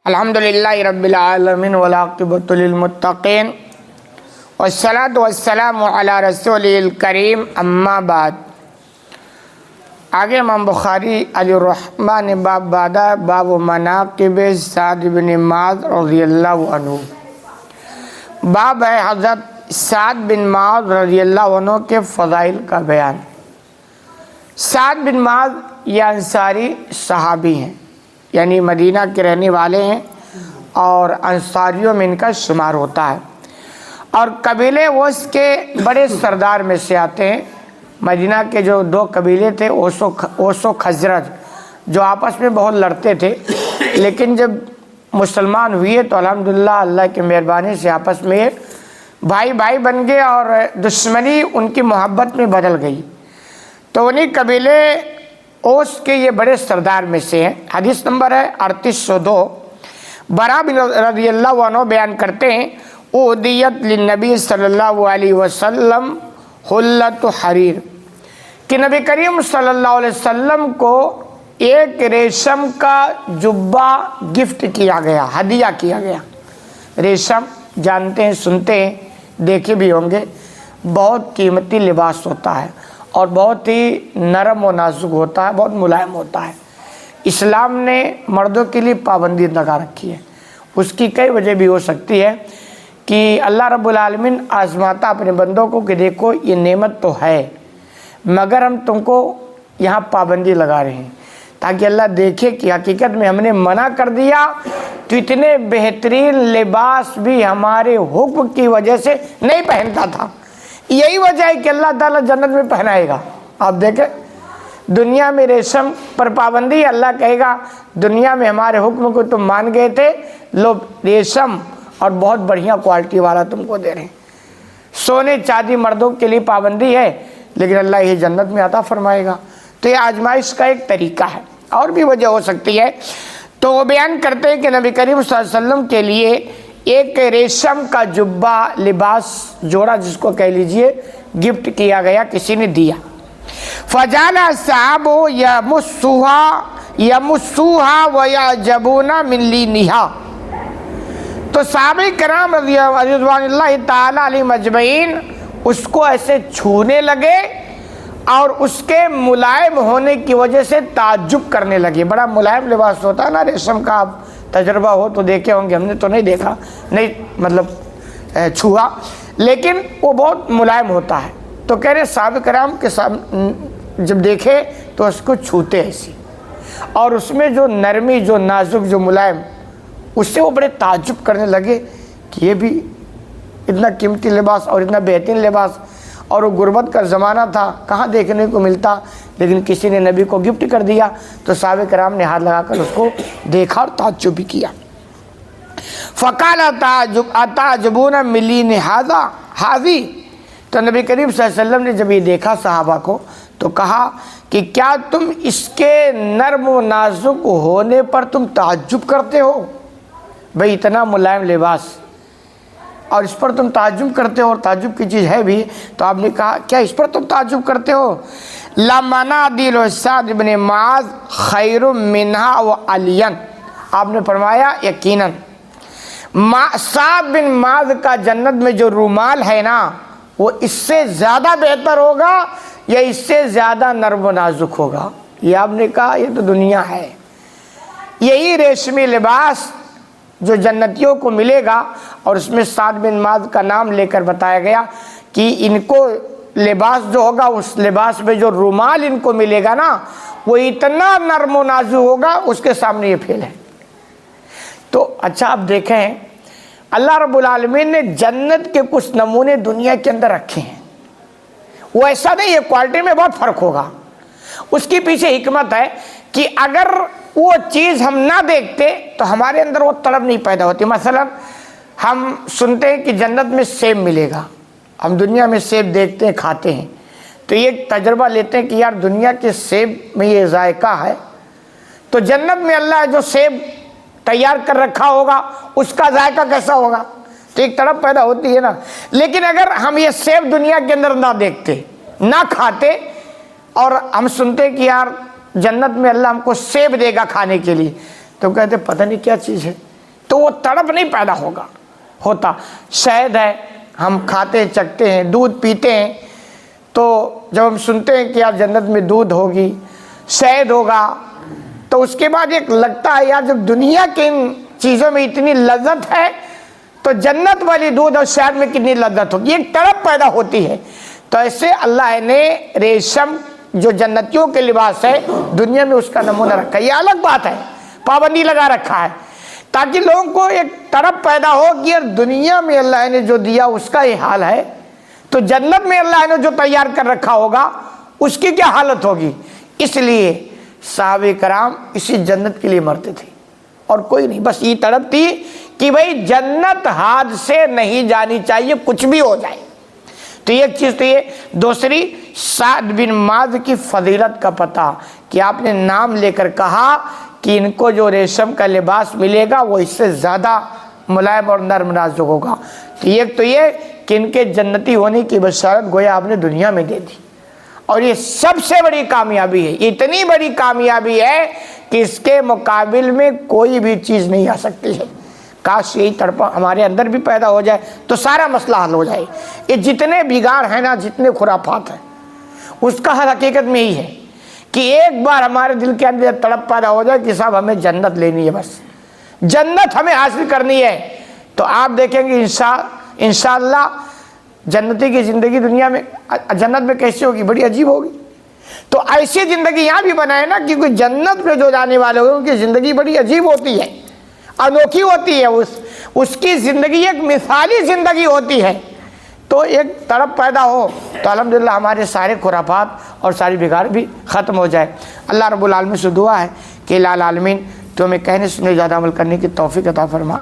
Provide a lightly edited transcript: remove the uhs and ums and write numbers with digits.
الحمدللہ رب العالمین والعاقبۃ للمتقین والصلاۃ والسلام علی رسول الکریم اما بعد۔ آگے امام بخاری علیہ الرحمٰ نے باب بادہ باب مناقب سعد بن معاذ رضی اللہ عنہ، باب ہے حضرت سعد بن معاذ رضی اللہ عنہ کے فضائل کا بیان۔ سعد بن معاذ یہ انصاری صحابی ہیں، یعنی مدینہ کے رہنے والے ہیں اور انصاریوں میں ان کا شمار ہوتا ہے، اور قبیلے اوس کے بڑے سردار میں سے آتے ہیں۔ مدینہ کے جو دو قبیلے تھے اوس و خزرج، جو آپس میں بہت لڑتے تھے، لیکن جب مسلمان ہوئے تو الحمدللہ اللہ کی مہربانی سے آپس میں بھائی بھائی بن گئے اور دشمنی ان کی محبت میں بدل گئی۔ تو انہی قبیلے اوس کے یہ بڑے سردار میں سے ہیں۔ حدیث نمبر ہے 3802۔ برا بن رضی اللہ عنہ بیان کرتے ہیں، اودیت للنبی صلی اللہ علیہ وسلم حلت حریر، کہ نبی کریم صلی اللہ علیہ وسلم کو ایک ریشم کا جبہ گفٹ کیا گیا، ہدیہ کیا گیا۔ ریشم جانتے ہیں، سنتے ہیں، دیکھے بھی ہوں گے، بہت قیمتی لباس ہوتا ہے اور بہت ہی نرم و نازک ہوتا ہے، بہت ملائم ہوتا ہے۔ اسلام نے مردوں کے لیے پابندی لگا رکھی ہے۔ اس کی کئی وجہ بھی ہو سکتی ہے کہ اللہ رب العالمین آزماتا اپنے بندوں کو کہ دیکھو یہ نعمت تو ہے، مگر ہم تم کو یہاں پابندی لگا رہے ہیں، تاکہ اللہ دیکھے کہ حقیقت میں ہم نے منع کر دیا تو اتنے بہترین لباس بھی ہمارے حکم کی وجہ سے نہیں پہنتا تھا۔ یہی وجہ ہے کہ اللہ تعالیٰ جنت میں پہنائے گا۔ آپ دیکھیں، دنیا میں ریشم پر پابندی، اللہ کہے گا دنیا میں ہمارے حکم کو تم مان گئے تھے، لو ریشم اور بہت بڑھیا کوالٹی والا تم کو دے رہے ہیں۔ سونے چاندی مردوں کے لیے پابندی ہے، لیکن اللہ یہ جنت میں عطا فرمائے گا۔ تو یہ آزمائش کا ایک طریقہ ہے، اور بھی وجہ ہو سکتی ہے۔ تو وہ بیان کرتے ہیں کہ نبی کریم صلی اللہ علیہ وسلم کے لیے ایک ریشم کا جبہ لباس جوڑا، جس کو کہہ لیجئے گفٹ کیا گیا، کسی نے دیا۔ فجعل الصحابہ یمسوها ویعجبون من لینہا، تو صحابہ کرام رضوان اللہ تعالی علیہم اجمعین اس کو ایسے چھونے لگے اور اس کے ملائم ہونے کی وجہ سے تعجب کرنے لگے۔ بڑا ملائم لباس ہوتا ہے نا ریشم کا، آپ تجربہ ہو تو دیکھے ہوں گے، ہم نے تو نہیں دیکھا، نہیں مطلب چھوا، لیکن وہ بہت ملائم ہوتا ہے۔ تو کہہ رہے صحابہ کرام کے جب دیکھے تو اس کو چھوتے ایسی، اور اس میں جو نرمی، جو نازک، جو ملائم، اس سے وہ بڑے تعجب کرنے لگے کہ یہ بھی اتنا قیمتی لباس اور اتنا بہترین لباس، اور وہ غربت کا زمانہ تھا، کہاں دیکھنے کو ملتا، لیکن کسی نے نبی کو گفٹ کر دیا۔ تو صحابہ کرام نے ہاتھ لگا کر اس کو دیکھا اور تعجب بھی کیا۔ فقال اتعجبون من لین ھذا، تو نبی کریم صلی اللہ علیہ وسلم نے جب یہ دیکھا صحابہ کو تو کہا کہ کیا تم اس کے نرم و نازک ہونے پر تم تعجب کرتے ہو؟ بھئی اتنا ملائم لباس اور اس پر تم تعجب کرتے ہو، اور تعجب کی چیز ہے بھی، تو آپ نے کہا کیا اس پر تم تعجب کرتے ہو؟ لَمَنَادِلُ سعد بن معاذ خیر منہا وعلیا، آپ نے فرمایا یقیناً سعد بن معاذ کا جنت میں جو رومال ہے نا، وہ اس سے زیادہ بہتر ہوگا یا اس سے زیادہ نرم و نازک ہوگا۔ یہ آپ نے کہا یہ تو دنیا ہے، یہی ریشمی لباس جو جنتیوں کو ملے گا، اور اس میں سعد بن معاذ کا نام لے کر بتایا گیا کہ ان کو لباس جو ہوگا، اس لباس میں جو رومال ان کو ملے گا نا، وہ اتنا نرم و نازک ہوگا، اس کے سامنے یہ پھیل ہے۔ تو اچھا آپ دیکھیں، اللہ رب العالمین نے جنت کے کچھ نمونے دنیا کے اندر رکھے ہیں۔ وہ ایسا نہیں ہے، کوالٹی میں بہت فرق ہوگا، اس کی پیچھے حکمت ہے کہ اگر وہ چیز ہم نہ دیکھتے تو ہمارے اندر وہ طلب نہیں پیدا ہوتی۔ مثلا ہم سنتے ہیں کہ جنت میں سیب ملے گا، ہم دنیا میں سیب دیکھتے ہیں، کھاتے ہیں، تو یہ تجربہ لیتے ہیں کہ یار دنیا کے سیب میں یہ ذائقہ ہے، تو جنت میں اللہ جو سیب تیار کر رکھا ہوگا اس کا ذائقہ کیسا ہوگا، تو ایک طرف پیدا ہوتی ہے نا۔ لیکن اگر ہم یہ سیب دنیا کے اندر نہ دیکھتے، نہ کھاتے، اور ہم سنتے کہ یار جنت میں اللہ ہم کو سیب دے گا کھانے کے لیے، تو کہتے پتہ نہیں کیا چیز ہے، تو وہ تڑپ نہیں پیدا ہوتا. شہد ہے، ہم کھاتے ہیں، چکھتے ہیں، دودھ پیتے ہیں، تو جب ہم سنتے ہیں کہ آپ جنت میں دودھ ہوگی، شہد ہوگا، تو اس کے بعد ایک لگتا ہے یار جب دنیا کے ان چیزوں میں اتنی لذت ہے تو جنت والی دودھ اور شہد میں کتنی لذت ہوگی، ایک تڑپ پیدا ہوتی ہے. تو ایسے اللہ نے ریشم جو جنتیوں کے لباس ہے دنیا میں اس کا نمونہ رکھا ہے. یہ الگ بات ہے، پابندی لگا رکھا ہے تاکہ لوگوں کو ایک تڑپ پیدا ہو کہ یار دنیا میں اللہ نے جو دیا اس کا یہ حال ہے تو جنت میں اللہ نے جو تیار کر رکھا ہوگا اس کی کیا حالت ہوگی. اس لیے صحابہ کرام اسی جنت کے لیے مرتے تھے اور کوئی نہیں. بس یہ تڑپ تھی کہ بھئی جنت ہاتھ سے نہیں جانی چاہیے کچھ بھی ہو جائے. تو ایک چیز تو یہ. دوسری، سعد بن معاذ کی فضیلت کا پتہ کہ آپ نے نام لے کر کہا کہ ان کو جو ریشم کا لباس ملے گا وہ اس سے زیادہ ملائم اور نرم نازک ہوگا. تو ایک تو یہ کہ ان کے جنتی ہونے کی بشارت گویا آپ نے دنیا میں دے دی. اور یہ سب سے بڑی کامیابی ہے، اتنی بڑی کامیابی ہے کہ اس کے مقابل میں کوئی بھی چیز نہیں آ سکتی ہے. کاش یہی تڑپا ہمارے اندر بھی پیدا ہو جائے تو سارا مسئلہ حل ہو جائے. یہ جتنے بگاڑ ہیں نا، جتنے خرافات ہیں، اس کا حل حقیقت میں ہی ہے کہ ایک بار ہمارے دل کے اندر تڑپ پیدا ہو جائے کہ صاحب ہمیں جنت لینی ہے، بس جنت ہمیں حاصل کرنی ہے. تو آپ دیکھیں گے انشاءاللہ جنتی کی زندگی دنیا میں جنت میں کیسے ہوگی، بڑی عجیب ہوگی. تو ایسی زندگی یہاں بھی بنائے نا، کیونکہ جنت میں جو جانے والے ہوئے ان کی زندگی بڑی عجیب ہوتی ہے، انوکھی ہوتی ہے. اس کی زندگی ایک مثالی زندگی ہوتی ہے. تو ایک تڑپ پیدا ہو تو الحمدللہ ہمارے سارے خرافات اور ساری بگاڑ بھی ختم ہو جائے. اللہ رب العالمین سے دعا ہے کہ الہ العالمین تو ہمیں کہنے سننے زیادہ عمل کرنے کی توفیق عطا فرما.